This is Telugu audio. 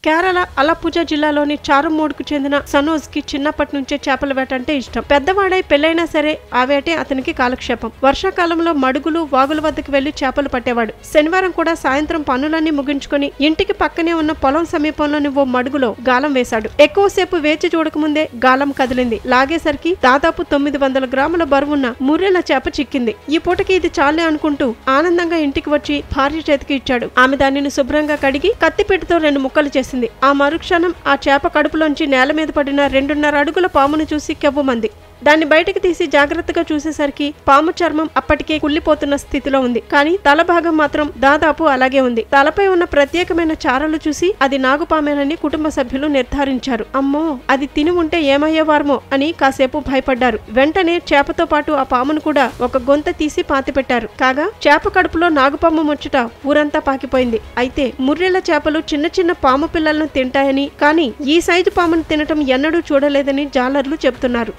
కేరళ అలప్పుజ జిల్లాలోని చారుమూడుకు చెందిన సనోజ్ కి చిన్నప్పటి నుంచే చేపల వేట అంటే ఇష్టం. పెద్దవాడై పెళ్లైనా సరే ఆ వేటే అతనికి కాలక్షేపం. వర్షాకాలంలో మడుగులు వాగుల వద్దకు వెళ్లి చేపలు పట్టేవాడు. శనివారం కూడా సాయంత్రం పనులన్నీ ముగించుకుని ఇంటికి పక్కనే ఉన్న పొలం సమీపంలోని ఓ మడుగులో గాలం వేశాడు. ఎక్కువసేపు వేచి చూడకముందే గాలం కదిలింది. లాగేసరికి దాదాపు 900 గ్రాముల బరువున్న ముర్రెల చేప చిక్కింది. ఈ పూటకి ఇది చాలే అనుకుంటూ ఆనందంగా ఇంటికి వచ్చి భార్య చేతికి ఇచ్చాడు. ఆమె దానిని శుభ్రంగా కడిగి కత్తిపీటతో 2 ముక్కలు చేసింది. ఆ మరుక్షణం ఆ చేప కడుపులోంచి నేల మీద పడిన 2.5 అడుగుల పామును చూసి కెవ్వుమంది. దాన్ని బయటకు తీసి జాగ్రత్తగా చూసేసరికి పాము చర్మం అప్పటికే కుళ్ళిపోతున్న స్థితిలో ఉంది. కానీ తల భాగం మాత్రం దాదాపు అలాగే ఉంది. తలపై ఉన్న ప్రత్యేకమైన చారలు చూసి అది నాగుపామేనని కుటుంబ సభ్యులు నిర్ధారించారు. అమ్మో, అది తిని ఉంటే ఏమయ్యేవారమో అని కాసేపు భయపడ్డారు. వెంటనే చేపతో పాటు ఆ పామును కూడా ఒక గొంత తీసి పాతిపెట్టారు. కాగా చేప కడుపులో నాగుపాము ముచ్చట ఊరంతా పాకిపోయింది. అయితే ముర్రెల చేపలు చిన్న చిన్న పాము పిల్లలను తింటాయని, కానీ ఈ సైజు పామును తినటం ఎన్నడూ చూడలేదని జాలర్లు చెబుతున్నారు.